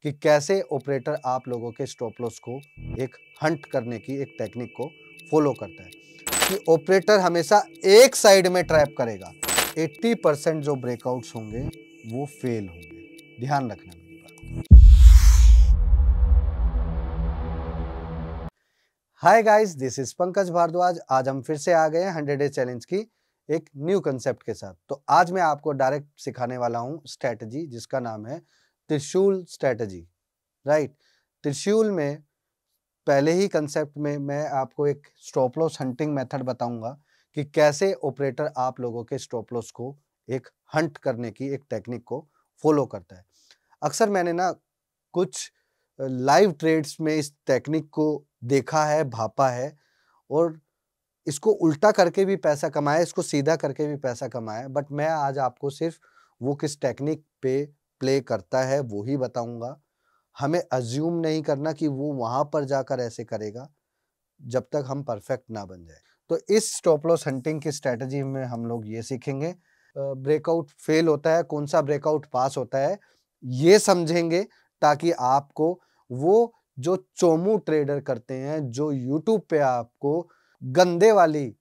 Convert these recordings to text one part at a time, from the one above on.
कि कैसे ऑपरेटर आप लोगों के स्टॉप लॉस को एक हंट करने की एक टेक्निक को फॉलो करता है कि ऑपरेटर हमेशा एक साइड में ट्रैप करेगा। 80% जो ब्रेकआउट्स होंगे वो फेल होंगे, ध्यान रखना मेरी बात। Hi guys, this is Pankaj Bhardwaj. आज हम फिर से आ गए हैं 100 डे चैलेंज की एक न्यू कंसेप्ट के साथ। तो आज मैं आपको डायरेक्ट सिखाने वाला हूं स्ट्रेटजी जिसका नाम है त्रिशूल स्ट्रेटजी। राइट, त्रिशूल में पहले ही कंसेप्ट में मैं आपको एक स्टॉप लॉस हंटिंग मेथड बताऊंगा कि कैसे ऑपरेटर आप लोगों के स्टॉप लॉस को एक हंट करने की एक टेक्निक को फॉलो करता है। अक्सर मैंने ना कुछ लाइव ट्रेड्स में इस टेक्निक को देखा है, भापा है और इसको उल्टा करके भी पैसा कमाया, इसको सीधा करके भी पैसा कमाया। बट मैं आज आपको सिर्फ वो किस टेक्निक पे प्ले करता है वो ही बताऊंगा। हमें अज्यूम नहीं करना कि वो वहां पर जाकर ऐसे करेगा जब तक हम परफेक्ट ना बन जाए। तो इस स्टॉप लॉस हंटिंग की स्ट्रेटजी में हम लोग ये सीखेंगे, ब्रेकआउट फेल होता है, कौन सा ब्रेकआउट पास होता है ये समझेंगे, ताकि आपको वो जो चोमू ट्रेडर करते हैं, जो यूट्यूब पे आपको गंदे वाली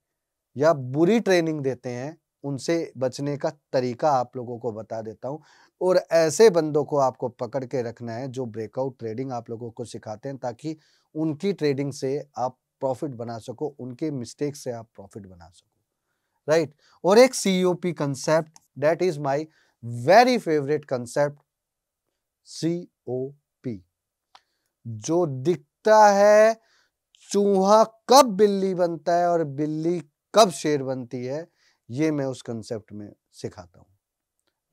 या बुरी ट्रेनिंग देते हैं, उनसे बचने का तरीका आप लोगों को बता देता हूं। और ऐसे बंदों को आपको पकड़ के रखना है जो ब्रेकआउट ट्रेडिंग आप लोगों को सिखाते हैं, ताकि उनकी ट्रेडिंग से आप प्रॉफिट बना सको, उनके मिस्टेक से आप प्रॉफिट बना सको। राइट, और एक COP concept, that is my very favourite concept, COP। जो दिखता है चूहा कब बिल्ली बनता है और बिल्ली कब शेर बनती है, ये मैं उस कंसेप्ट में सिखाता हूं।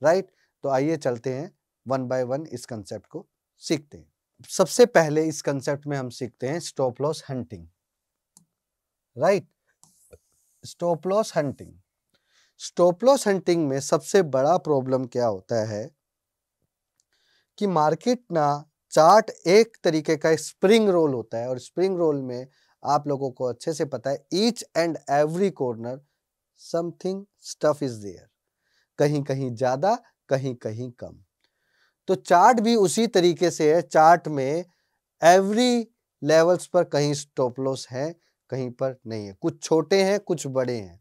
राइट, तो आइए चलते हैं वन बाय वन इस कंसेप्ट को सीखते हैं। सबसे पहले इस कंसेप्ट में हम सीखते हैं stop loss hunting. Right, stop loss hunting. Stop loss hunting में सबसे बड़ा प्रॉब्लम क्या होता है कि मार्केट ना चार्ट एक तरीके का स्प्रिंग रोल होता है, और स्प्रिंग रोल में आप लोगों को अच्छे से पता है each and every corner something stuff is there, कहीं कहीं ज्यादा कहीं कहीं कम। तो चार्ट भी उसी तरीके से है, चार्ट में एवरी लेवल्स पर कहीं स्टॉप लॉस है, कहीं पर नहीं है, कुछ छोटे हैं कुछ बड़े हैं।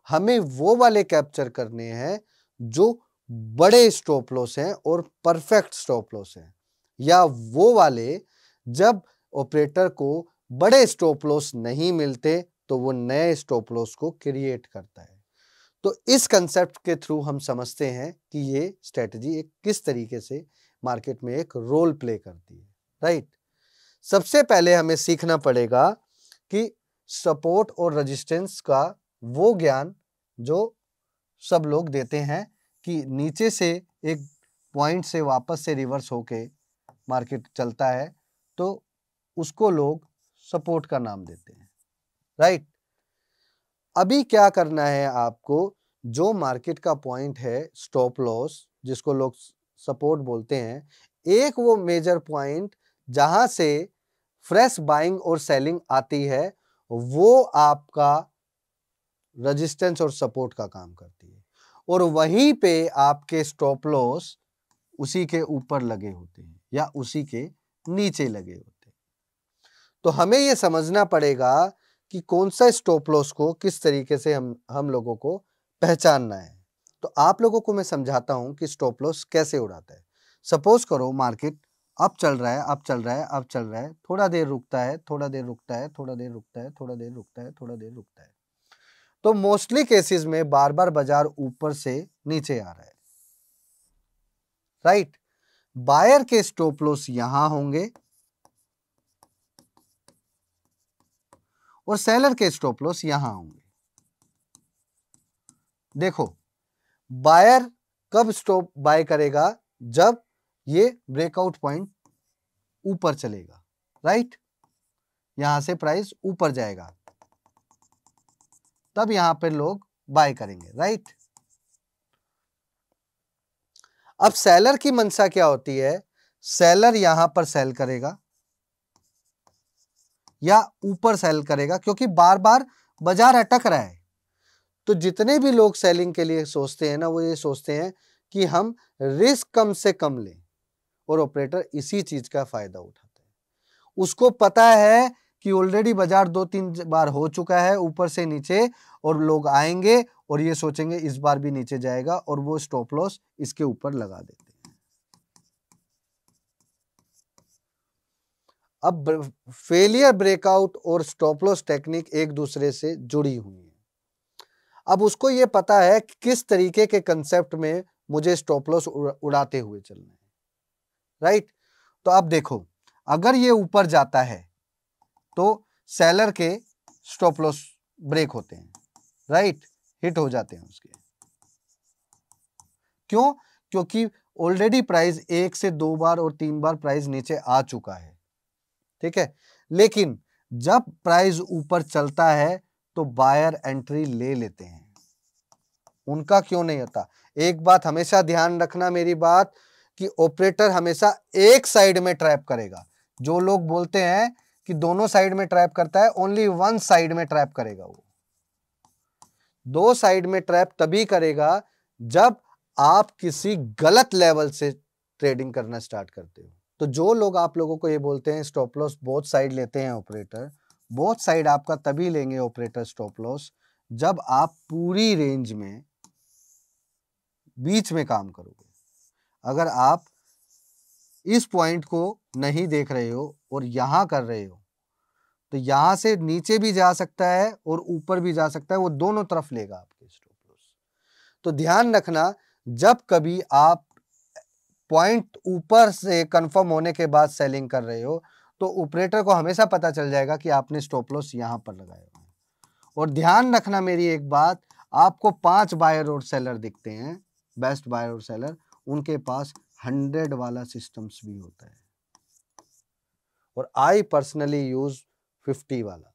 हमें वो वाले कैप्चर करने हैं जो बड़े स्टॉप लॉस हैं और परफेक्ट स्टॉप लॉस हैं, या वो वाले जब ऑपरेटर को बड़े स्टॉप लॉस नहीं मिलते तो वो नए स्टॉप लॉस को क्रिएट करता है। तो इस कंसेप्ट के थ्रू हम समझते हैं कि ये स्ट्रेटजी एक किस तरीके से मार्केट में एक रोल प्ले करती है। राइट, सबसे पहले हमें सीखना पड़ेगा कि सपोर्ट और रेजिस्टेंस का वो ज्ञान जो सब लोग देते हैं कि नीचे से एक पॉइंट से वापस से रिवर्स होके मार्केट चलता है, तो उसको लोग सपोर्ट का नाम देते हैं। राइट, अभी क्या करना है आपको, जो मार्केट का पॉइंट है स्टॉप लॉस जिसको लोग सपोर्ट बोलते हैं, एक वो मेजर पॉइंट जहां से फ्रेश बाइंग और सेलिंग आती है, वो आपका रेजिस्टेंस और सपोर्ट का काम करती है, और वहीं पे आपके स्टॉप लॉस उसी के ऊपर लगे होते हैं या उसी के नीचे लगे होते हैं। तो हमें यह समझना पड़ेगा कि कौन सा स्टॉप लॉस को किस तरीके से हम लोगों को पहचानना है। तो आप लोगों को मैं समझाता हूं कि स्टॉप लॉस कैसे उड़ाता है। सपोज करो मार्केट अब चल रहा है, अब चल रहा है, अब चल रहा है, थोड़ा देर रुकता है, थोड़ा देर रुकता है, थोड़ा देर रुकता है, थोड़ा देर रुकता है, थोड़ा देर रुकता है। तो मोस्टली केसेस में बार बार बाजार ऊपर से नीचे आ रहा है। राइट, बायर के स्टॉप लॉस यहां होंगे और सेलर के स्टॉप लॉस यहां होंगे। देखो, बायर कब स्टॉप बाय करेगा, जब ये ब्रेकआउट पॉइंट ऊपर चलेगा। राइट, यहां से प्राइस ऊपर जाएगा, तब यहां पे लोग बाय करेंगे। राइट, अब सेलर की मंशा क्या होती है, सेलर यहां पर सेल करेगा या ऊपर सेल करेगा, क्योंकि बार बार बाजार अटक रहा है। तो जितने भी लोग सेलिंग के लिए सोचते हैं ना, वो ये सोचते हैं कि हम रिस्क कम से कम लें, और ऑपरेटर इसी चीज का फायदा उठाता है। उसको पता है कि ऑलरेडी बाजार 2-3 बार हो चुका है ऊपर से नीचे, और लोग आएंगे और ये सोचेंगे इस बार भी नीचे जाएगा, और वो स्टॉप लॉस इसके ऊपर लगा देते हैं। अब फेलियर ब्रेकआउट और स्टॉप लॉस टेक्निक एक दूसरे से जुड़ी हुई है। अब उसको ये पता है कि किस तरीके के कंसेप्ट में मुझे स्टॉप लॉस उड़ाते हुए चलना है, राइट। तो अब देखो, अगर ये ऊपर जाता है तो सेलर के स्टॉप लॉस ब्रेक होते हैं, राइट, हिट हो जाते हैं उसके। क्यों? क्योंकि ऑलरेडी प्राइस 1 से 2 बार और 3 बार प्राइस नीचे आ चुका है, ठीक है। लेकिन जब प्राइस ऊपर चलता है तो बायर एंट्री ले लेते हैं। उनका क्यों नहीं होता? एक बात हमेशा ध्यान रखना मेरी बात, कि ऑपरेटर हमेशा एक साइड में ट्रैप करेगा। जो लोग बोलते हैं कि दोनों साइड में ट्रैप करता है, ओनली वन साइड में ट्रैप करेगा वो। 2 साइड में ट्रैप तभी करेगा जब आप किसी गलत लेवल से ट्रेडिंग करना स्टार्ट करते हो। तो जो लोग आप लोगों को ये बोलते हैं स्टॉप लॉस बोथ साइड लेते हैं ऑपरेटर, बोथ साइड आपका तभी लेंगे ऑपरेटर स्टॉप लॉस जब आप पूरी रेंज में बीच में काम करोगे। अगर आप इस पॉइंट को नहीं देख रहे हो और यहां कर रहे हो, तो यहां से नीचे भी जा सकता है और ऊपर भी जा सकता है, वो दोनों तरफ लेगा आपके स्टॉप लॉस। तो ध्यान रखना, जब कभी आप पॉइंट ऊपर से कंफर्म होने के बाद सेलिंग कर रहे हो, तो ऑपरेटर को हमेशा पता चल जाएगा कि आपने स्टॉप लॉस यहां पर लगाया हुआ है। और ध्यान रखना मेरी एक बात, आपको 5 बायर और सेलर दिखते हैं, बेस्ट बायर और सेलर, उनके पास 100 वाला सिस्टम्स भी होता है, और आई पर्सनली यूज 50 वाला,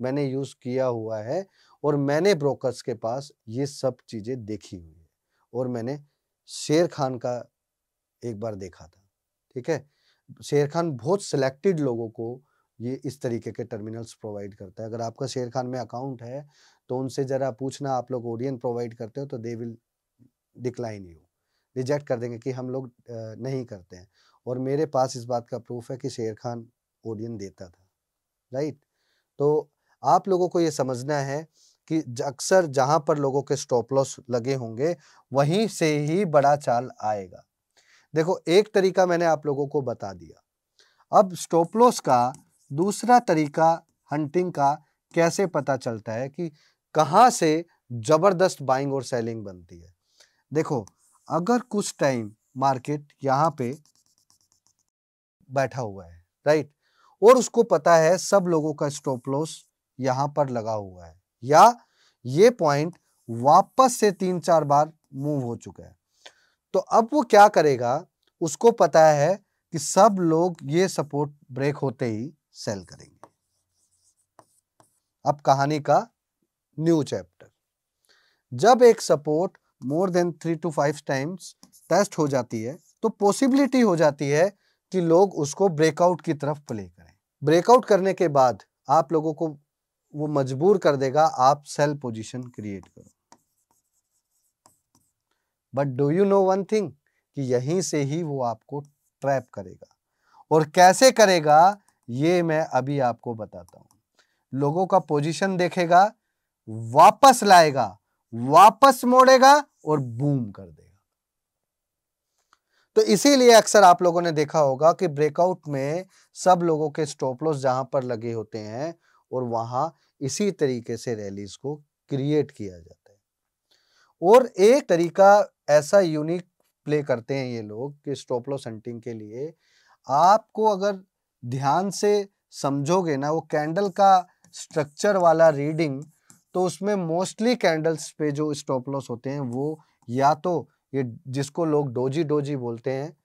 मैंने यूज किया हुआ है, और मैंने ब्रोकर्स के पास ये सब चीजें देखी हुई है, और मैंने शेर खान का एक बार देखा था, ठीक है। शेर खान बहुत सिलेक्टेड लोगों को ये इस तरीके के टर्मिनल्स प्रोवाइड करता है। अगर आपका शेर खान में अकाउंट है तो उनसे जरा पूछना, आप लोग ओडियन प्रोवाइड करते हो, तो they will decline you, reject कर देंगे कि हम लोग नहीं करते हैं। और मेरे पास इस बात का प्रूफ है कि शेर खान ओडियन देता था, राइट। तो आप लोगों को ये समझना है कि अक्सर जहां पर लोगों के स्टॉप लॉस लगे होंगे वहीं से ही बड़ा चाल आएगा। देखो, एक तरीका मैंने आप लोगों को बता दिया। अब स्टॉप लॉस का दूसरा तरीका हंटिंग का कैसे पता चलता है कि कहां से जबरदस्त बाइंग और सेलिंग बनती है। देखो, अगर कुछ टाइम मार्केट यहां पे बैठा हुआ है, राइट, और उसको पता है सब लोगों का स्टॉप लॉस यहां पर लगा हुआ है, या ये पॉइंट वापस से 3-4 बार मूव हो चुका है, तो अब वो क्या करेगा, उसको पता है कि सब लोग ये सपोर्ट ब्रेक होते ही सेल करेंगे। अब कहानी का न्यू चैप्टर, जब एक support more than 3 to 5 times test हो जाती है, तो पॉसिबिलिटी हो जाती है कि लोग उसको ब्रेकआउट की तरफ प्ले करें। ब्रेकआउट करने के बाद आप लोगों को वो मजबूर कर देगा आप सेल पोजीशन क्रिएट करो। But do you know one thing, कि यहीं से ही वो आपको ट्रैप करेगा, और कैसे करेगा ये मैं अभी आपको बताता हूं। लोगों का पोजीशन देखेगा, वापस लाएगा, वापस मोड़ेगा और बूम कर देगा। तो इसीलिए अक्सर आप लोगों ने देखा होगा कि ब्रेकआउट में सब लोगों के स्टॉप लॉस जहां पर लगे होते हैं, और वहां इसी तरीके से रैलीज को क्रिएट किया जाता है। और एक तरीका ऐसा यूनिक प्ले करते हैं ये लोग कि स्टॉप लॉस हंटिंग के लिए, आपको अगर ध्यान से समझोगे ना वो कैंडल का स्ट्रक्चर वाला रीडिंग, तो उसमें मोस्टली कैंडल्स पे जो स्टॉप लॉस होते हैं वो या तो ये जिसको लोग डोजी डोजी बोलते हैं,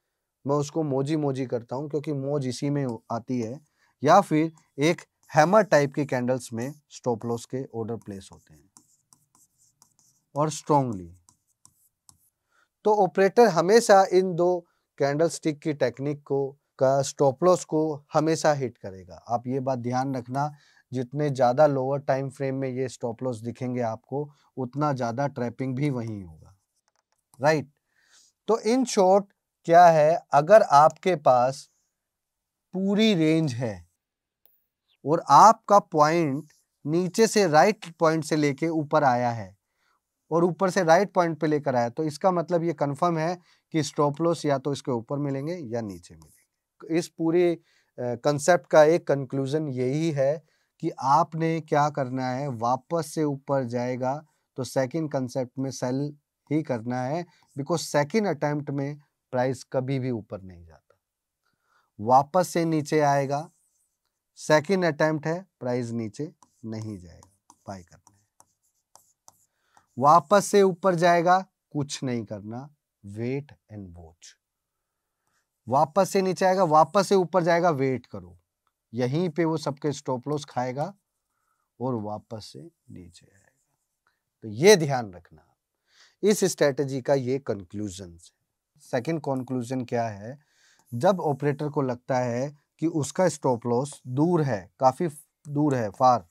मैं उसको मोजी मोजी करता हूं क्योंकि मोज इसी में आती है, या फिर एक हैमर टाइप की कैंडल्स में स्टॉप लॉस के ऑर्डर प्लेस होते हैं और स्ट्रॉन्गली। तो ऑपरेटर हमेशा इन दो कैंडल स्टिक की टेक्निक को का स्टॉप लॉस को हमेशा हिट करेगा। आप ये बात ध्यान रखना, जितने ज्यादा लोअर टाइम फ्रेम में ये स्टॉप लॉस दिखेंगे आपको, उतना ज्यादा ट्रैपिंग भी वहीं होगा, राइट। तो इन शॉर्ट क्या है, अगर आपके पास पूरी रेंज है और आपका पॉइंट नीचे से राइट पॉइंट से लेके ऊपर आया है और ऊपर से राइट पॉइंट पे लेकर आया, तो इसका मतलब ये कंफर्म है कि स्टॉप लॉस या तो इसके ऊपर मिलेंगे या नीचे मिलेंगे। इस पूरे कंसेप्ट का एक कंक्लूजन यही है कि आपने क्या करना है, वापस से ऊपर जाएगा तो सेकंड कंसेप्ट में सेल ही करना है, बिकॉज सेकंड अटेम्प्ट में प्राइस कभी भी ऊपर नहीं जाता। वापस से नीचे आएगा, सेकंड अटेम्प्ट है, प्राइस नीचे नहीं जाएगा, बाय करना है। वापस से ऊपर जाएगा, कुछ नहीं करना, वेट एंड वॉच। वापस से नीचे आएगा, वापस से ऊपर जाएगा, वेट करो, यहीं पे वो सबके स्टॉप लॉस खाएगा और वापस से नीचे आएगा। तो ये ध्यान रखना, इस स्ट्रेटजी का ये कंक्लूजन है। सेकंड कंक्लूजन क्या है, जब ऑपरेटर को लगता है कि उसका स्टॉप लॉस दूर है, काफी दूर है, फार,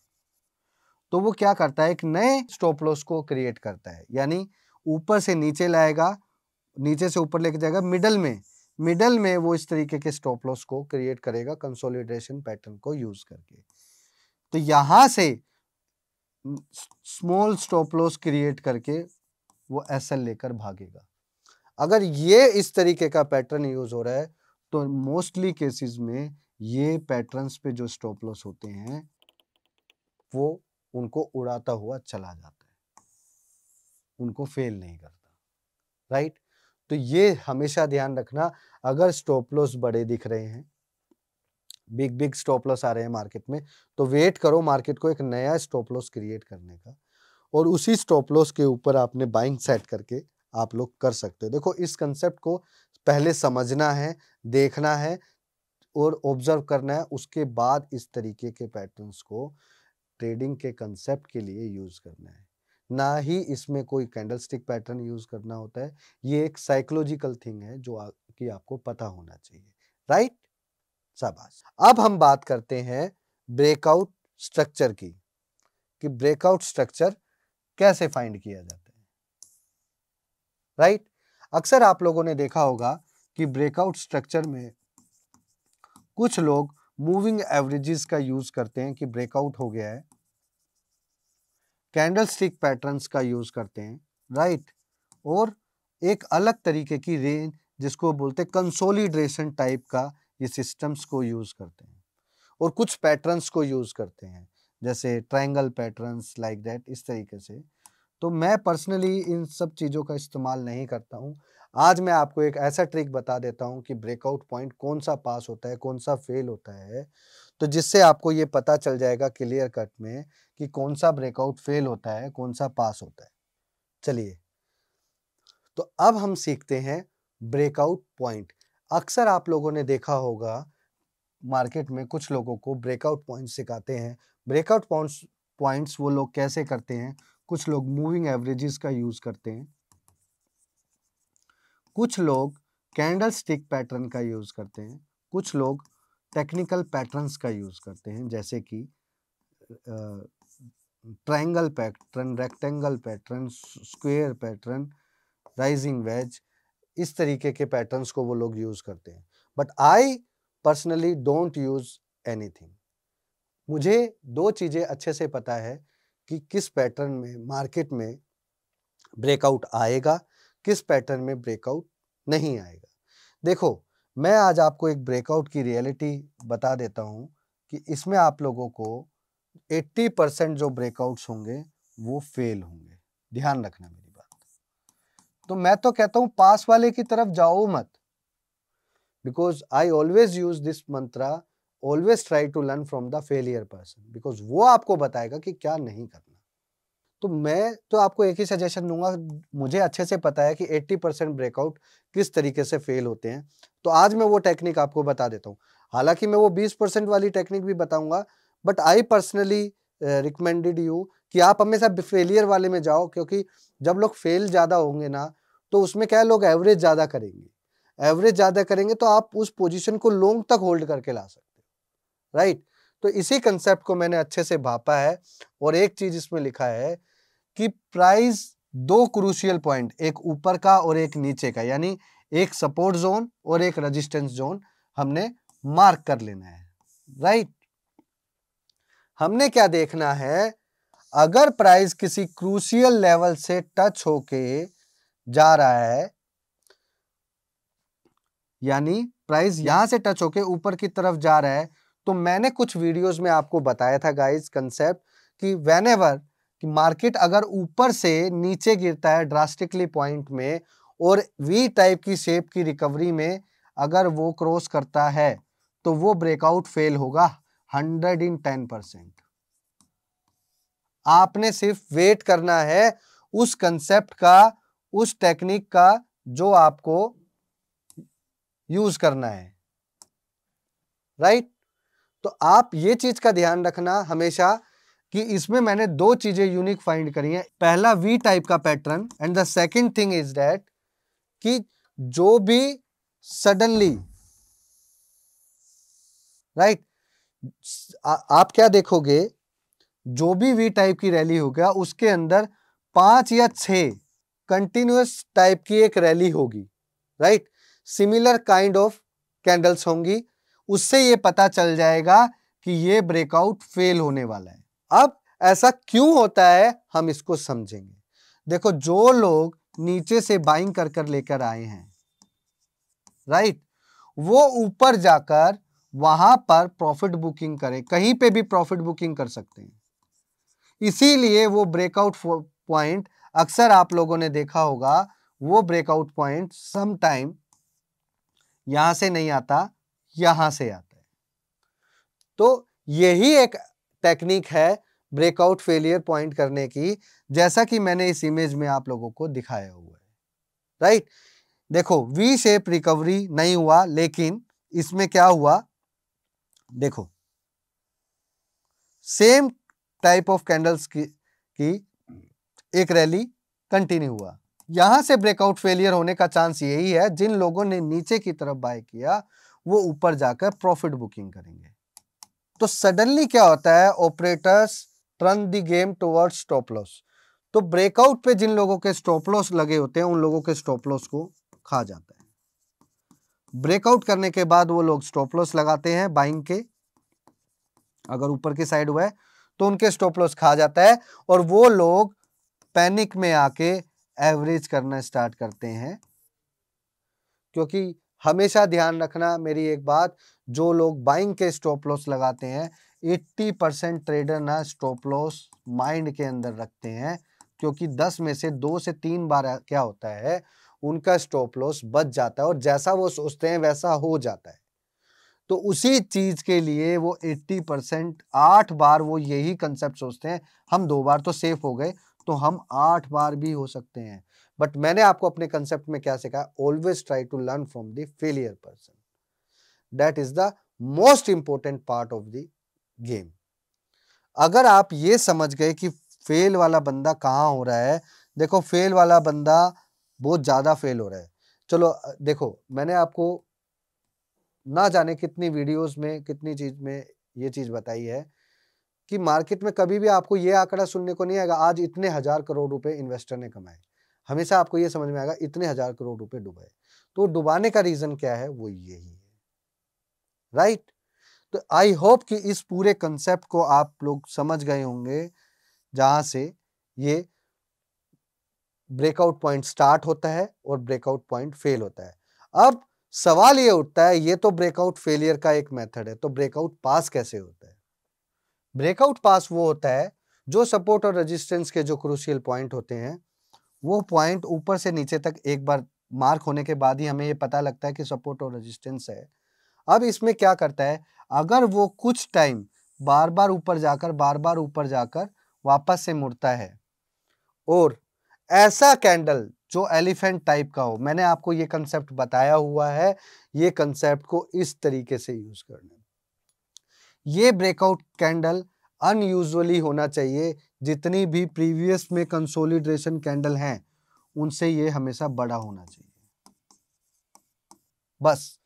तो वो क्या करता है, एक नए स्टॉप लॉस को क्रिएट करता है, यानी ऊपर से नीचे लाएगा, नीचे से ऊपर लेके जाएगा, मिडल में वो इस तरीके के स्टॉप लॉस को क्रिएट करेगा कंसोलिडेशन पैटर्न को यूज करके। तो यहां से स्मॉल स्टॉप लॉस क्रिएट करके वो एसएल लेकर भागेगा। अगर ये इस तरीके का पैटर्न यूज हो रहा है तो मोस्टली केसेस में ये पैटर्न्स पे जो स्टॉप लॉस होते हैं वो उनको उड़ाता हुआ चला जाता है, उनको फेल नहीं करता, राइट। तो ये हमेशा ध्यान रखना, अगर स्टॉप लॉस बड़े दिख रहे हैं, बिग स्टॉप लॉस आ रहे हैं मार्केट में, तो वेट करो मार्केट को एक नया स्टॉप लॉस क्रिएट करने का, और उसी स्टॉप लॉस के ऊपर आपने बाइंग सेट करके आप लोग कर सकते हो। देखो, इस कंसेप्ट को पहले समझना है, देखना है और ऑब्जर्व करना है, उसके बाद इस तरीके के पैटर्न्स को ट्रेडिंग के कंसेप्ट के लिए यूज करना है, ना ही इसमें कोई कैंडलस्टिक पैटर्न यूज करना होता है। ये एक साइकोलॉजिकल थिंग है जो कि आपको पता होना चाहिए, राइट। शाबाश। अब हम बात करते हैं ब्रेकआउट स्ट्रक्चर की, कि ब्रेकआउट स्ट्रक्चर कैसे फाइंड किया जाता है, राइट। अक्सर आप लोगों ने देखा होगा कि ब्रेकआउट स्ट्रक्चर में कुछ लोग मूविंग एवरेजेस का यूज करते हैं कि ब्रेकआउट हो गया है, कैंडलस्टिक पैटर्न्स का यूज करते हैं, राइट, और एक अलग तरीके की रेंज जिसको बोलते हैं कंसोलिडेशन टाइप का, ये सिस्टम्स को यूज करते हैं, और कुछ पैटर्न्स को यूज करते हैं जैसे ट्रायंगल पैटर्न्स, लाइक दैट, इस तरीके से। तो मैं पर्सनली इन सब चीज़ों का इस्तेमाल नहीं करता हूँ। आज मैं आपको एक ऐसा ट्रिक बता देता हूँ कि ब्रेकआउट पॉइंट कौन सा पास होता है, कौन सा फेल होता है, तो जिससे आपको ये पता चल जाएगा क्लियर कट में कि कौन सा ब्रेकआउट फेल होता है, कौन सा पास होता है। चलिए, तो अब हम सीखते हैं ब्रेकआउट पॉइंट। अक्सर आप लोगों ने देखा होगा मार्केट में कुछ लोगों को ब्रेकआउट पॉइंट सिखाते हैं। ब्रेकआउट पॉइंट्स वो लोग कैसे करते हैं, कुछ लोग मूविंग एवरेजेस का यूज करते हैं, कुछ लोग कैंडल स्टिक पैटर्न का यूज करते हैं, कुछ लोग टेक्निकल पैटर्न्स का यूज करते हैं, जैसे कि triangle pattern, rectangle pattern, square pattern, rising veg, इस तरीके के पैटर्न्स को वो लोग यूज करते हैं। But I personally don't use anything. मुझे दो चीजें अच्छे से पता है कि किस पैटर्न में मार्केट में ब्रेकआउट आएगा, किस पैटर्न में ब्रेकआउट नहीं आएगा। देखो, मैं आज आपको एक ब्रेकआउट की रियलिटी बता देता हूं कि इसमें आप लोगों को 80% जो ब्रेकआउट्स होंगे वो फेल होंगे। ध्यान रखना मेरी बात। तो मैं तो कहता हूं पास वाले की तरफ जाओ मत, because I always use this mantra, always try to learn from the failure person, because वो आपको बताएगा कि क्या नहीं करना। तो मैं तो आपको एक ही सजेशन दूंगा, मुझे अच्छे से पता है कि 80% ब्रेकआउट किस तरीके से फेल होते हैं, तो आज मैं वो टेक्निक आपको बता देता हूँ। हालांकि मैं वो 20% वाली टेक्निक भी बताऊंगा, but I personally recommended you कि आप हमेशा फेलियर वाले में जाओ, क्योंकि जब लोग फेल ज्यादा होंगे ना, तो उसमें क्या है, लोग एवरेज ज्यादा करेंगे, एवरेज ज्यादा करेंगे तो आप उस पोजीशन को लॉन्ग तक होल्ड करके ला सकते हो, राइट। तो इसी कंसेप्ट को मैंने अच्छे से भापा है, और एक चीज इसमें लिखा है कि प्राइस दो क्रूशियल पॉइंट, एक ऊपर का और एक नीचे का, यानी एक सपोर्ट जोन और एक रेजिस्टेंस जोन हमने मार्क कर लेना है, राइट। हमने क्या देखना है, अगर प्राइस किसी क्रूशियल लेवल से टच होके जा रहा है, यानी प्राइस यहां से टच होके ऊपर की तरफ जा रहा है, तो मैंने कुछ वीडियोस में आपको बताया था गाइस कंसेप्ट कि व्हेनेवर कि मार्केट अगर ऊपर से नीचे गिरता है ड्रास्टिकली पॉइंट में और वी टाइप की शेप की रिकवरी में अगर वो क्रॉस करता है तो वो ब्रेकआउट फेल होगा 110%। आपने सिर्फ वेट करना है उस कंसेप्ट का, उस टेक्निक का जो आपको यूज करना है, राइट। तो आप ये चीज का ध्यान रखना हमेशा कि इसमें मैंने दो चीजें यूनिक फाइंड करी हैं। पहला वी टाइप का pattern and the second thing is that कि जो भी सडनली, राइट, आप क्या देखोगे, जो भी वी टाइप की रैली होगा उसके अंदर 5 या 6 कंटिन्यूअस टाइप की एक रैली होगी, right. Similar kind of candles होंगी, उससे ये पता चल जाएगा कि ये ब्रेकआउट फेल होने वाला है। अब ऐसा क्यों होता है हम इसको समझेंगे। देखो, जो लोग नीचे से बाइंग कर कर लेकर आए हैं, राइट, वो ऊपर जाकर वहां पर प्रॉफिट बुकिंग करें, कहीं पे भी प्रॉफिट बुकिंग कर सकते हैं। इसीलिए वो ब्रेकआउट पॉइंट अक्सर आप लोगों ने देखा होगा, वो ब्रेकआउट पॉइंट सम टाइम यहां से नहीं आता, यहां से आता है। तो यही एक टेक्निक है ब्रेकआउट फेलियर पॉइंट करने की, जैसा कि मैंने इस इमेज में आप लोगों को दिखाया हुआ है, राइट। देखो, वी शेप रिकवरी नहीं हुआ, लेकिन इसमें क्या हुआ, देखो सेम टाइप ऑफ कैंडल्स की एक रैली कंटिन्यू हुआ। यहां से ब्रेकआउट फेलियर होने का चांस यही है, जिन लोगों ने नीचे की तरफ बाय किया वो ऊपर जाकर प्रॉफिट बुकिंग करेंगे। तो सडनली क्या होता है, operators turn the game towards stop loss. तो ब्रेकआउट पे जिन लोगों के स्टॉप लॉस लगे होते हैं उन लोगों के स्टॉप लॉस को खा जाता है। ब्रेकआउट करने के बाद वो लोग स्टॉप लॉस लगाते हैं बाइंग के, अगर ऊपर की साइड हुआ है तो उनके स्टॉप लॉस खा जाता है और वो लोग पैनिक में आके एवरेज करना स्टार्ट करते हैं। क्योंकि हमेशा ध्यान रखना मेरी एक बात, जो लोग बाइंग के स्टॉप लॉस लगाते हैं 80% ट्रेडर ना स्टॉप लॉस माइंड के अंदर रखते हैं, क्योंकि 10 में से 2 से 3 बार क्या होता है, उनका स्टॉप लॉस बच जाता है और जैसा वो सोचते हैं वैसा हो जाता है। तो उसी चीज के लिए वो 80% 8 बार वो यही कंसेप्ट सोचते हैं, हम 2 बार तो सेफ हो गए तो हम 8 बार भी हो सकते हैं। बट मैंने आपको अपने कंसेप्ट में क्या सिखाया, always try to learn from the failure person, that is the most important part of the game. अगर आप ये समझ गए कि फेल वाला बंदा कहाँ हो रहा है, देखो फेल वाला बंदा बहुत ज्यादा फेल हो रहा है। चलो देखो, मैंने आपको ना जाने कितनी वीडियोस में, कितनी चीज में ये चीज बताई है कि मार्केट में कभी भी आपको ये आंकड़ा सुनने को नहीं आएगा आज इतने 1000 करोड़ रुपए इन्वेस्टर ने कमाए। हमेशा आपको ये समझ में आएगा इतने 1000 करोड़ रुपए डुबाए। तो डुबाने का रीजन क्या है, वो यही है, राइट। तो आई होप कि इस पूरे कंसेप्ट को आप लोग समझ गए होंगे, जहां से ये ब्रेकआउट पॉइंट स्टार्ट होता है और ब्रेकआउट पॉइंट फेल होता है। अब सवाल ये उठता है, ये तो ब्रेकआउट फेलियर का एक मेथड है, तो ब्रेकआउट पास कैसे होता है। ब्रेकआउट पास वो होता है जो सपोर्ट और रेजिस्टेंस के जो क्रूशियल पॉइंट होते हैं, वो पॉइंट ऊपर से नीचे तक एक बार मार्क होने के बाद ही हमें ये पता लगता है कि सपोर्ट और रेजिस्टेंस है। अब इसमें क्या करता है, अगर वो कुछ टाइम बार बार ऊपर जाकर वापस से मुड़ता है और ऐसा कैंडल जो एलिफेंट टाइप का हो, मैंने आपको ये कंसेप्ट बताया हुआ है, ये कंसेप्ट को इस तरीके से यूज करना। ये ब्रेकआउट कैंडल अनयूजुअली होना चाहिए, जितनी भी प्रीवियस में कंसोलिडेशन कैंडल हैं उनसे ये हमेशा बड़ा होना चाहिए। बस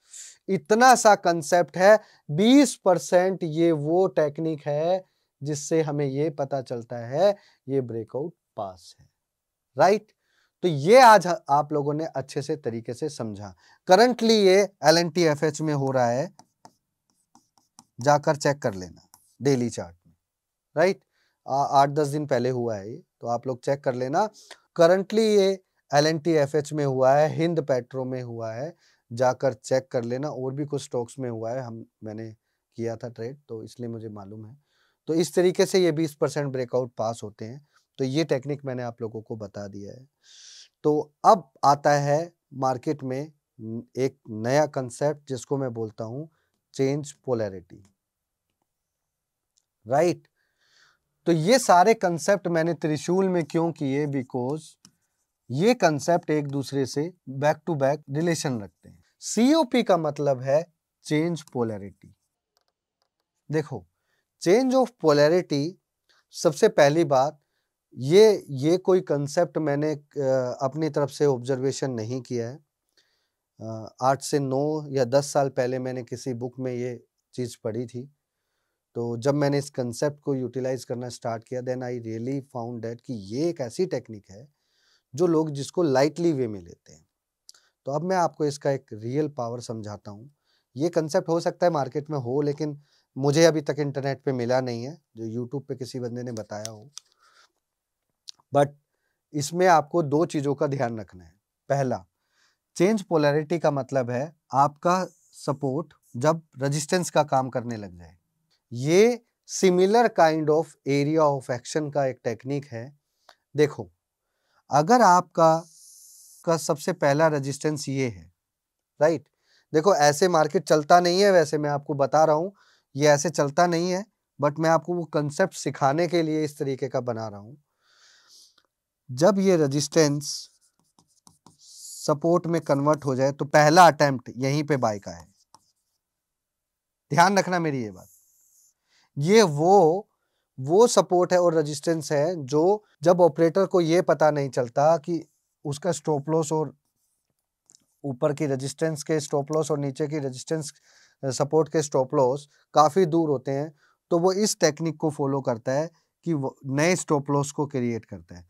इतना सा कंसेप्ट है। 20% ये वो टेक्निक है जिससे हमें ये पता चलता है ये ब्रेकआउट पास है, राइट। तो ये आज आप लोगों ने अच्छे से तरीके से समझा। करंटली ये LNTFH में हो रहा है, जाकर चेक कर लेना डेली चार्ट में, राइट। 8-10 दिन पहले हुआ है ये, तो आप लोग चेक कर लेना। करंटली ये LNTFH में हुआ है, हिंद पेट्रो में हुआ है, जाकर चेक कर लेना। और भी कुछ स्टॉक्स में हुआ है, मैंने किया था ट्रेड, तो इसलिए मुझे मालूम है। तो इस तरीके से ये 20% ब्रेकआउट पास होते हैं। तो ये टेक्निक मैंने आप लोगों को बता दिया है। तो अब आता है मार्केट में एक नया कंसेप्ट जिसको मैं बोलता हूं चेंज पोलैरिटी, राइट। तो ये सारे कंसेप्ट मैंने त्रिशूल में क्यों किए, बिकॉज ये कंसेप्ट एक दूसरे से बैक टू बैक रिलेशन रखते हैं। COP का मतलब है चेंज पोलैरिटी। देखो, चेंज ऑफ पोलैरिटी, सबसे पहली बात, ये कोई कंसेप्ट मैंने अपनी तरफ से ऑब्जर्वेशन नहीं किया है। 8 से 9 या 10 साल पहले मैंने किसी बुक में ये चीज़ पढ़ी थी। तो जब मैंने इस कंसेप्ट को यूटिलाइज करना स्टार्ट किया, then I really found that कि ये एक ऐसी टेक्निक है जो लोग जिसको लाइटली वे में लेते हैं। तो अब मैं आपको इसका एक रियल पावर समझाता हूँ। ये कंसेप्ट हो सकता है मार्केट में हो, लेकिन मुझे अभी तक इंटरनेट पे मिला नहीं है, जो यूट्यूब पे किसी बंदे ने बताया हो। बट इसमें आपको 2 चीज़ों का ध्यान रखना है। पहला, चेंज पोलैरिटी का मतलब है आपका सपोर्ट जब रेजिस्टेंस का काम करने लग जाए। ये similar kind of area of action का एक टेक्निक है। देखो, अगर आपका सबसे पहला रेजिस्टेंस ये है, राइट। देखो, ऐसे मार्केट चलता नहीं है, वैसे मैं आपको बता रहा हूँ, ये ऐसे चलता नहीं है, बट मैं आपको वो कंसेप्ट सिखाने के लिए इस तरीके का बना रहा हूँ। जब ये रेजिस्टेंस सपोर्ट में कन्वर्ट हो जाए, तो पहला अटेम्प्ट यहीं पे बाय का है। ध्यान रखना मेरी ये बात। ये वो सपोर्ट है और रेजिस्टेंस है जो जब ऑपरेटर को ये पता नहीं चलता कि उसका स्टॉप लॉस और ऊपर की रेजिस्टेंस के स्टॉप लॉस और नीचे की रेजिस्टेंस सपोर्ट के स्टॉप लॉस काफी दूर होते हैं, तो वो इस टेक्निक को फॉलो करता है कि वो नए स्टॉप लॉस को क्रिएट करता है।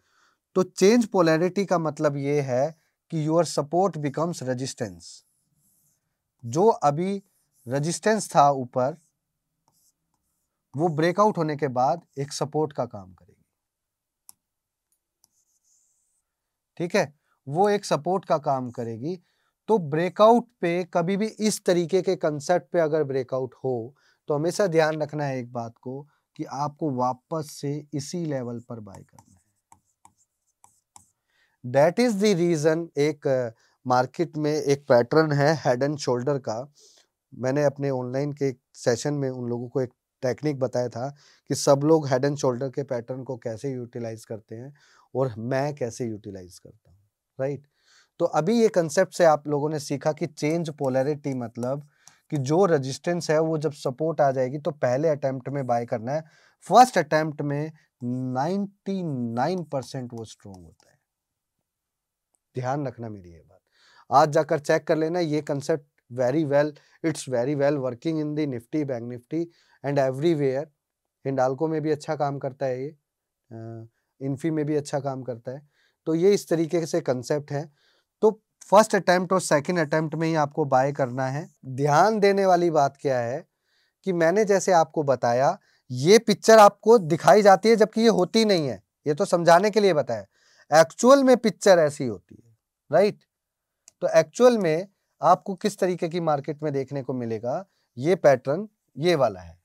तो चेंज पोलैरिटी का मतलब ये है कि योर सपोर्ट बिकम्स रेजिस्टेंस। जो अभी रेजिस्टेंस था ऊपर, वो ब्रेकआउट होने के बाद एक सपोर्ट का काम करेगी। ठीक है, वो एक सपोर्ट का काम करेगी। तो ब्रेकआउट पे कभी भी इस तरीके के कंसेप्ट पे अगर ब्रेकआउट हो, तो हमेशा ध्यान रखना है एक बात को कि आपको वापस से इसी लेवल पर बाय करना है। दैट इज द रीजन एक मार्केट में एक पैटर्न है हेड एंड शोल्डर का। मैंने अपने ऑनलाइन के सेशन में उन लोगों को एक टेक्निक बताया था कि सब लोग हेड एंड शोल्डर के पैटर्न को कैसे यूटिलाइज करते हैं और मैं कैसे यूटिलाइज करता हूँ, राइट। तो अभी ये कंसेप्ट से आप लोगों ने सीखा कि चेंज पोलैरिटी मतलब कि जो रेजिस्टेंस है वो जब सपोर्ट आ जाएगी तो पहले अटेम्प्ट में बाय करना है। फर्स्ट अटेम्प्ट में 99% वो स्ट्रॉन्ग होता है। ध्यान रखना मेरी ये बात। आज जाकर चेक कर लेना, ये concept very well, it's very well working in the Nifty, bank Nifty and everywhere. Hindalco में भी अच्छा काम करता है ये, इन्फी में भी अच्छा काम करता है। तो ये इस तरीके से कंसेप्ट है। तो फर्स्ट अटेम्प्ट और सेकंड अटेम्प्ट में ही आपको बाय करना है। ध्यान देने वाली बात क्या है कि मैंने जैसे आपको बताया, ये पिक्चर आपको दिखाई जाती है जबकि ये होती नहीं है। ये तो समझाने के लिए बताया, एक्चुअल में पिक्चर ऐसी होती है, राइट। तो एक्चुअल में आपको किस तरीके की मार्केट में देखने को मिलेगा, ये पैटर्न ये वाला है,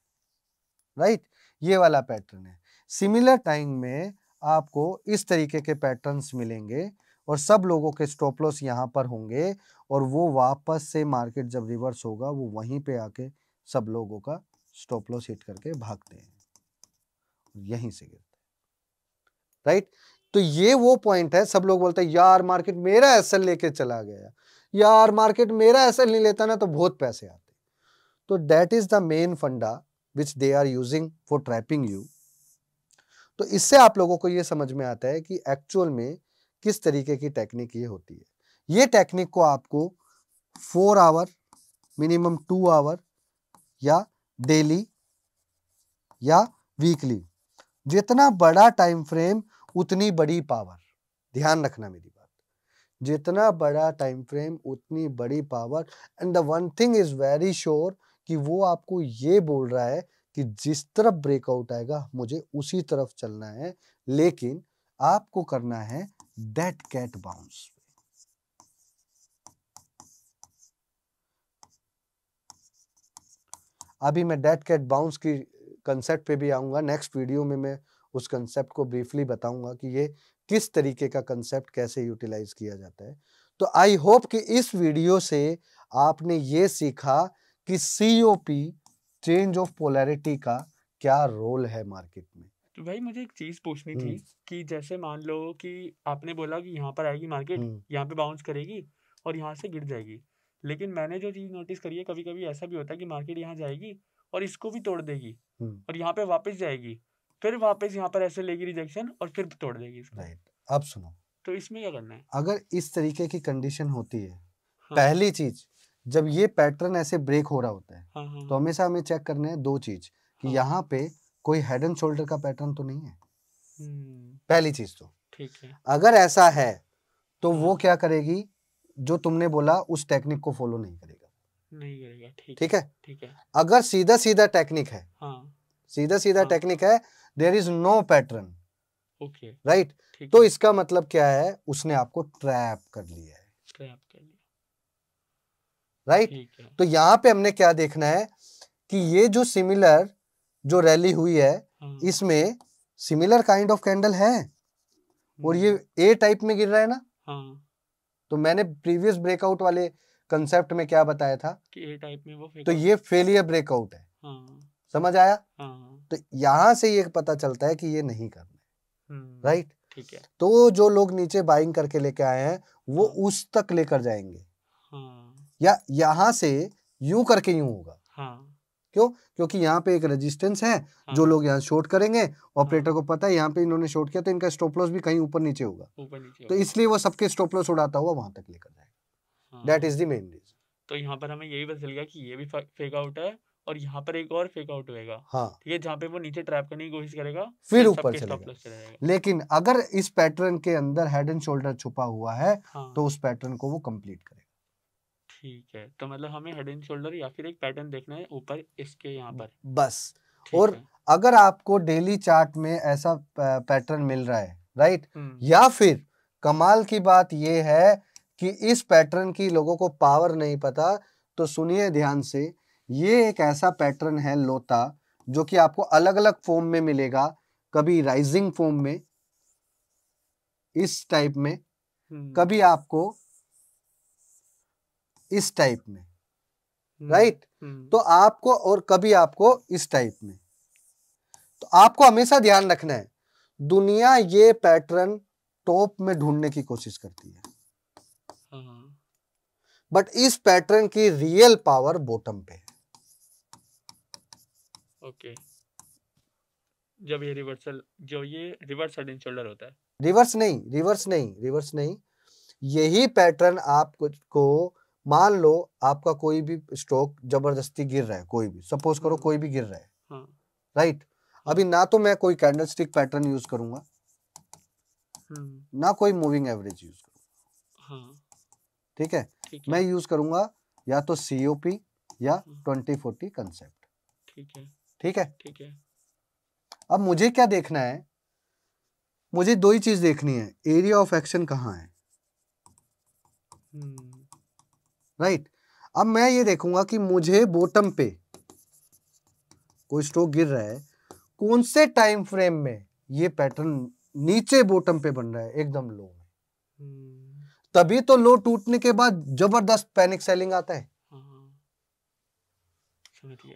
राइट। ये वाला पैटर्न है। सिमिलर टाइम में आपको इस तरीके के पैटर्न्स मिलेंगे और सब लोगों के स्टॉप लॉस यहाँ पर होंगे और वो वापस से मार्केट जब रिवर्स होगा वो वहीं पे आके सब लोगों का स्टॉप लॉस हिट करके भागते हैं, यहीं से गिरते हैं, राइट। तो ये वो पॉइंट है, सब लोग बोलते हैं यार मार्केट मेरा एसएल लेके चला गया, यार मार्केट मेरा एसएल नहीं लेता ना तो बहुत पैसे आते। तो that is the main funda which they are using for trapping you. तो इससे आप लोगों को ये समझ में आता है कि एक्चुअल में किस तरीके की टेक्निक ये होती है। ये टेक्निक को आपको 4 आवर, मिनिमम 2 आवर या डेली या वीकली, जितना बड़ा टाइम फ्रेम उतनी बड़ी पावर। ध्यान रखना मेरी बात। जितना बड़ा टाइम फ्रेम उतनी बड़ी power. And the one thing is very sure कि वो आपको ये बोल रहा है कि जिस तरफ ब्रेकआउट आएगा मुझे उसी तरफ चलना है, लेकिन आपको करना है डेड कैट बाउंस। अभी मैं डेड कैट बाउंस की कंसेप्ट पे भी आऊंगा, नेक्स्ट वीडियो में मैं उस कंसेप्ट को ब्रीफली बताऊंगा कि ये किस तरीके का कंसेप्ट कैसे यूटिलाइज किया जाता है। तो आई होप कि इस वीडियो से आपने ये सीखा कि सीओपी, चेंज ऑफ पोलैरिटी का क्या रोल है मार्केट में। तो भाई मुझे एक चीज पूछनी थी कि जैसे मान लो कि आपने बोला कि यहाँ पर आएगी मार्केट, यहाँ पे बाउंस करेगी और यहाँ से गिर जाएगी, लेकिन मैंने जो चीज नोटिस करी है, कभी कभी ऐसा भी होता है कि मार्केट यहाँ जाएगी और इसको भी तोड़ देगी और यहाँ पे वापस जाएगी, फिर वापस यहाँ पर ऐसे लेगी रिजेक्शन और फिर तोड़ देगी इसको। राइट, अब सुनो, तो इसमें क्या करना है? अगर इस तरीके की कंडीशन होती है, पहली चीज, जब ये पैटर्न ऐसे ब्रेक हो रहा होता है तो हमेशा हमें चेक करने हैं दो चीज कि यहाँ पे कोई हेड एंड शोल्डर का पैटर्न तो नहीं है। पहली चीज तो ठीक है, अगर ऐसा है तो वो क्या करेगी, जो तुमने बोला उस टेक्निक को फॉलो नहीं करेगा। ठीक है, ठीक है। अगर सीधा सीधा टेक्निक है, सीधा सीधा टेक्निक है, there is no pattern, okay, right, तो इसका मतलब क्या है, उसने आपको ट्रैप कर लिया है, राइट। तो यहाँ पे हमने क्या देखना है कि ये जो सिमिलर जो रैली हुई है, इसमें सिमिलर काइंड ऑफ कैंडल है और ये ए टाइप में गिर रहा है ना। तो मैंने प्रीवियस ब्रेकआउट वाले कंसेप्ट में क्या बताया था कि ए टाइप में वो तो ये फेलियर ब्रेकआउट है। समझ आया? तो यहां से ये पता चलता है कि ये नहीं करना है, राइट। ठीक है। तो जो लोग नीचे बाइंग करके लेके आए हैं वो उस तक लेकर जाएंगे, या यहां से यूं करके यूं होगा। क्यों? क्योंकि यहाँ पे एक रेजिस्टेंस है, जो लोग यहाँ शॉर्ट करेंगे, ऑपरेटर को पता है यहाँ पे इन्होंने शॉर्ट किया तो इनका स्टॉप लॉस भी कहीं ऊपर नीचे होगा, तो इसलिए वो सबके स्टॉप लॉस उड़ाता हुआ वहां तक लेकर जाएगा। That is the main reason. तो यहाँ पर हमें यही पता चल गया कि ये भी फेक आउट है और यहाँ पर एक और फेक आउट होएगा। ठीक है, जहाँ पे वो नीचे ट्रैप करने की कोशिश करेगा फिर ऊपर चलेगा। लेकिन अगर इस पैटर्न के अंदर हेड एंड शोल्डर छुपा हुआ है तो उस पैटर्न को वो कंप्लीट करेगा। ठीक है, तो मतलब हमें हेड एंड शोल्डर या फिर एक पैटर्न देखना है ऊपर इसके यहाँ पर, बस। और अगर आपको डेली चार्ट में ऐसा पैटर्न मिल रहा है, राइट, या फिर कमाल की बात यह है कि इस पैटर्न की लोगों को पावर नहीं पता, तो सुनिए ध्यान से, ये एक ऐसा पैटर्न है लोता जो कि आपको अलग अलग फॉर्म में मिलेगा, कभी राइजिंग फॉर्म में इस टाइप में, कभी आपको इस टाइप में, राइट, तो आपको, और कभी आपको इस टाइप में। तो आपको हमेशा ध्यान रखना है, दुनिया ये पैटर्न टॉप में ढूंढने की कोशिश करती है, बट इस पैटर्न की रियल पावर बॉटम पे है। ओके, जब ये रिवर्सल, जो ये रिवर्स हेड एंड शोल्डर होता है, रिवर्स नहीं, यही पैटर्न आपको, मान लो आपका कोई भी स्टॉक जबरदस्ती गिर रहा है, कोई भी, सपोज करो कोई भी गिर रहा है, राइट, अभी ना तो मैं कोई कैंडलस्टिक पैटर्न यूज करूंगा, ना कोई मूविंग एवरेज यूज करूंगा, ठीक है, मैं यूज करूंगा या तो सीओपी या 2040 कंसेप्ट। ठीक है। अब मुझे क्या देखना है, मुझे दो ही चीज देखनी है, एरिया ऑफ एक्शन कहाँ है, राइट। अब मैं ये देखूंगा कि मुझे बॉटम पे कोई स्टॉक गिर रहा है, कौन से टाइम फ्रेम में ये पैटर्न नीचे बॉटम पे बन रहा है, एकदम लो में, तभी तो लो टूटने के बाद जबरदस्त पैनिक सेलिंग आता है।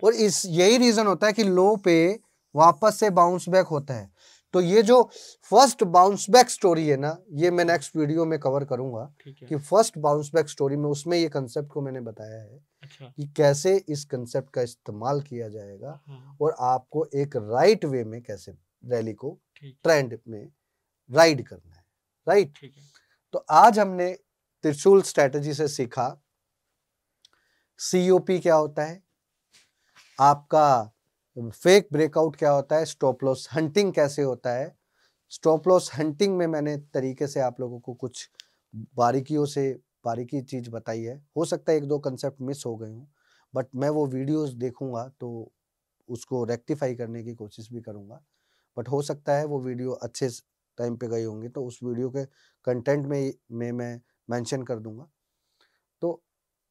और इस यही रीजन होता है कि लो पे वापस से बाउंस बैक होता है। तो ये जो फर्स्ट बाउंस बैक स्टोरी है ना, ये मैं नेक्स्ट वीडियो में कवर करूंगा कि फर्स्ट बाउंस बैक स्टोरी में, उसमें ये कंसेप्ट को मैंने बताया है कि कैसे इस कंसेप्ट का इस्तेमाल किया जाएगा और आपको एक राइट वे में कैसे रैली को ट्रेंड में राइड करना है, राइट। तो आज हमने त्रिशूल स्ट्रेटजी से सीखा सीओपी क्या होता है, आपका फेक ब्रेकआउट क्या होता है, स्टॉप लॉस हंटिंग कैसे होता है। स्टॉप लॉस हंटिंग में मैंने तरीके से आप लोगों को कुछ बारीकियों से बारीकी चीज़ बताई है। हो सकता है 1-2 कंसेप्ट मिस हो गए हों, बट मैं वो वीडियोज़ देखूँगा तो उसको रेक्टिफ़ाई करने की कोशिश भी करूँगा। बट हो सकता है वो वीडियो अच्छे स टाइम पे गई होंगी, तो उस वीडियो के कंटेंट में मैं मेंशन कर दूँगा। तो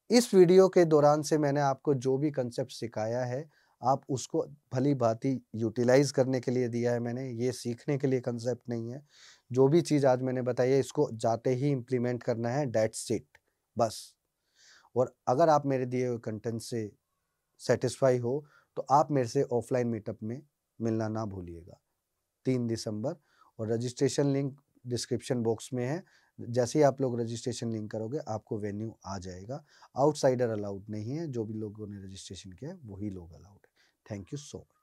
इस वीडियो के दौरान से मैंने आपको जो भी कंसेप्ट सिखाया है, आप उसको भली-भाँति यूटिलाइज़ करने के लिए दिया है मैंने, ये सीखने के लिए कंसेप्ट नहीं है। जो भी चीज़ आज मैंने बताई है, इसको जाते ही इम्प्लीमेंट करना है, दैट्स इट, बस। और अगर आप मेरे दिए हुए कंटेंट से सैटिस्फाई हो, तो आप मेरे से ऑफलाइन मीटअप में मिलना ना भूलिएगा। 3 दिसंबर, और रजिस्ट्रेशन लिंक डिस्क्रिप्शन बॉक्स में है। जैसे ही आप लोग रजिस्ट्रेशन लिंक करोगे, आपको वेन्यू आ जाएगा। आउटसाइडर अलाउड नहीं है, जो भी लोगों ने रजिस्ट्रेशन किया है, वही लोग अलाउड है। Thank you so much.